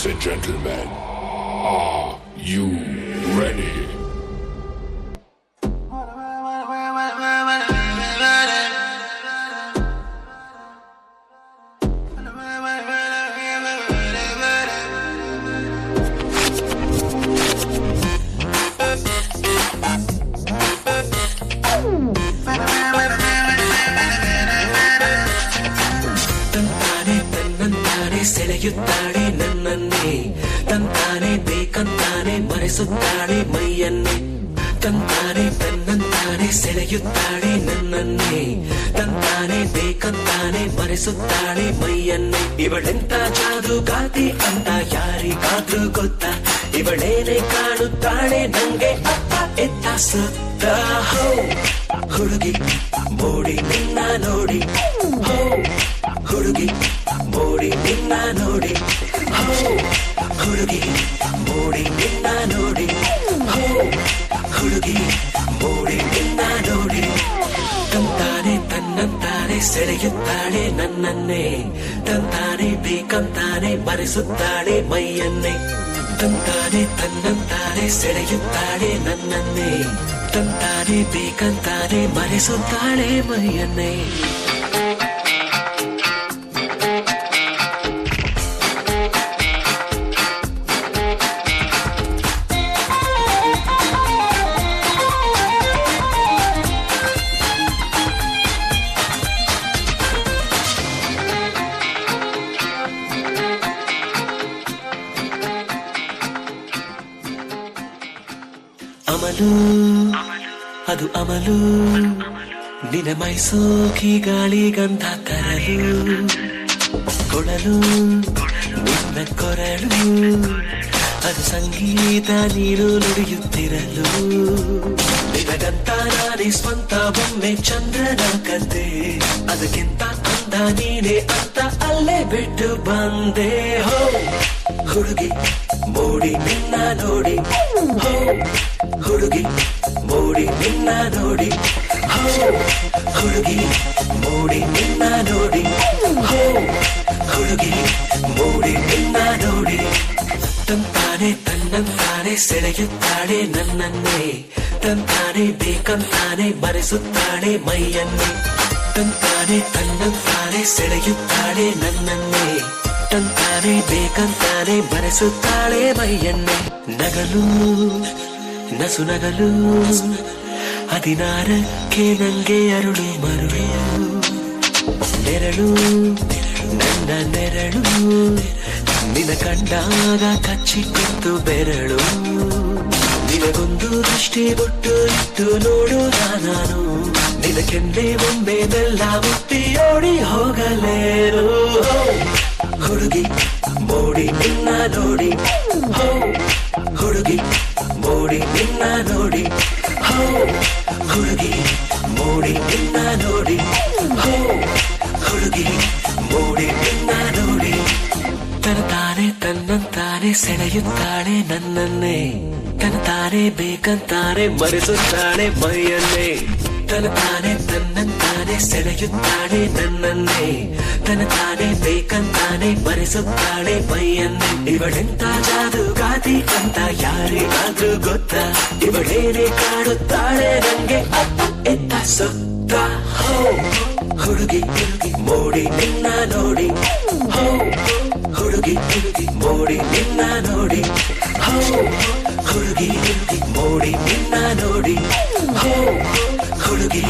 Ladies and gentlemen, are you ready? ಸೆಳೆಯುತ್ತಾಳೆ ನನ್ನನ್ನೇ ತಂತಾನೆ ಬೇಕಂತಾನೆ ಮರೆಸುತ್ತಾಳೆ ಮೈಯನ್ನೇ ತಂತಾನೆ ತನ್ನಂತಾನೆ ಸೆಳೆಯುತ್ತಾಳೆ ನನ್ನನ್ನೇ ತಂತಾನೆ ಬೇಕಂತಾನೆ ಮರೆಸುತ್ತಾಳೆ ಮೈಯನ್ನೇ ಇವಳೆಂತ ಜಾದುಗಾತಿ ಅಂತ ಯಾರಿಗಾದ್ರೂ ಗೊತ್ತಾ ಇವಳೇನೆ ಕಾಣುತ್ತಾಳೆ ನಂಗೆ ಅಪ್ಪ ಎತ್ತ ಸುತ್ತ ಹೋ ಹುಡುಗಿ ಮೋಡಿ ನಿನ್ನ ನೋಡಿ ಹೋ ಹುಡುಗಿ ಮೋಡಿ ನಿನ್ನ ನೋಡಿ ಹೋ ಹುಡುಗಿ ಮೋಡಿ ನಿನ್ನ ನೋಡಿ ಹೋ ಹುಡುಗಿ ಮೋಡಿ ನಿನ್ನ ನೋಡಿ ತಂತಾನೆ ತನ್ನಂತಾನೆ ಸೆಳೆಯುತ್ತಾಳೆ ನನ್ನನ್ನೇ ತಂತಾನೆ ಬೇಕಂತಾನೆ ಮರೆಸುತ್ತಾಳೆ ಮೈಯನ್ನೇ ತಂತಾನೆ ತನ್ನಂತಾನೆ ಸೆಳೆಯುತ್ತಾಳೆ ನನ್ನನ್ನೇ ತಂತಾನೆ ಬೇಕಂತಾನೆ ಮರೆಸುತ್ತಾಳೆ ಮೈಯನ್ನೇ ಅಮಲು ಅದು ಅಮಲು ನಿನ ಮೈಸೋಕಿ ಗಾಳಿ ಗಂಧ ತರಲು ಕೊಡಲು ನಿನ್ನ ಕೊರಳು ಅದು ಸಂಗೀತ ನೀರು ನುಡಿಯುತ್ತಿರಲು ನಿನಗಂತ ನಾನೇ ಸ್ವಂತ ಬೊಮ್ಮೆ ಚಂದ್ರನ ಕತೆ ಅದಕ್ಕಿಂತ ಅಂದ ನೀನೆ ಅಂತ ಅಲ್ಲೇ ಬಿಟ್ಟು ಬಂದೆ ಹೋ ಹುಡುಗಿ ಮೋಡಿ ನಿನ್ನ ನೋಡಿ ಹೋ ಹುಡುಗಿ ಮೋಡಿ ನಿನ್ನ ನೋಡಿ ಹೋ ಹುಡುಗಿ ಮೋಡಿ ನಿನ್ನ ನೋಡಿ ಹೋ ಹುಡುಗಿ ಮೋಡಿ ನಿನ್ನ ನೋಡಿ ತಂತಾನೆ ತನ್ನಂತಾನೆ ಸೆಳೆಯುತ್ತಾಳೆ ನನ್ನನ್ನೇ ತಂತಾನೆ ಬೇಕಂತಾನೆ ಮರೆಸುತ್ತಾಳೆ ಮೈಯನ್ನೇ ತಂತಾನೆ ತನ್ನಂತಾನೆ ಸೆಳೆಯುತ್ತಾಳೆ ನನ್ನನ್ನೇ ತಂತಾನೆ ಬೇಕಂತಾನೆ ಮರೆಸುತ್ತಾಳೆ ಮೈಯನ್ನೇ ನಗಲು ನಸು ನಗಲು ಹದಿನಾರಕ್ಕೆ ನಂಗೆ ಅರುಳು ಮರುಳು ನೆರಳು ನನ್ನ ನೆರಳು ನಿನ ಕಂಡಾಗ ಕಚ್ಚಿಕೊತ್ತು ಬೆರಳು ನಿನಗೊಂದು ದೃಷ್ಟಿ ಬೊಟ್ಟು ಇಟ್ಟು ನೋಡುವ ನಾನು ನಿನ ಕೆಂಡೆ ಒಮ್ಮೆ ಬೆಲ್ಲ ಮುಟ್ಟಿ ಓಡಿ ಹೋಗಲೇರು ಹುಡುಗಿ ಮೋಡಿ ನಿನ್ನ ನೋಡಿ ಹೋ ಹುಡುಗಿ ಮೋಡಿ ನಿನ್ನ ನೋಡಿ ಹೋ ಹುಡುಗಿ ಮೋಡಿ ನಿನ್ನ ನೋಡಿ ಹೋ ಹುಡುಗಿ ಮೋಡಿ ನಿನ್ನ ನೋಡಿ ತನತಾನೆ ತನ್ನಂತಾನೆ ಸೆಳೆಯುತ್ತಾಳೆ ನನ್ನನ್ನೇ ತನತಾನೆ ಬೇಕಂತಾನೆ ಮರೆಸುತ್ತಾಳೆ ಮೈಯನ್ನೇ ತನತಾನೆ ತನ್ನಂತಾನೆ ಸೆಳೆಯುತ್ತಾಳೆ ನನ್ನನ್ನೇ ತನತಾನೆ ಬೇಕಂತಾನೆ ಮರೆಸುತ್ತಾಳೆ ಮೈಯನ್ನೇ ಇವಳೆಂತ ಜಾದುಗಾತಿ ಅಂತ ಯಾರಿಗಾದ್ರೂ ಗೊತ್ತಾ ಇವಳೇನೆ ಕಾಡುತ್ತಾಳೆ ನಂಗೆ ಅಪ್ಪ ಎತ್ತ ಸುತ್ತ ಹೋ ಹುಡುಗಿ ಹುಡುಗಿ ಮೋಡಿ ನಿನ್ನ ನೋಡಿ ಹೋ ಹುಡುಗಿ ಹುಡುಗಿ ಮೋಡಿ ನಿನ್ನ ನೋಡಿ ಹೋ ಹುಡುಗಿ ಹುಡುಗಿ ಮೋಡಿ ನಿನ್ನ ನೋಡಿ ಹೋ ಹುಡುಗಿ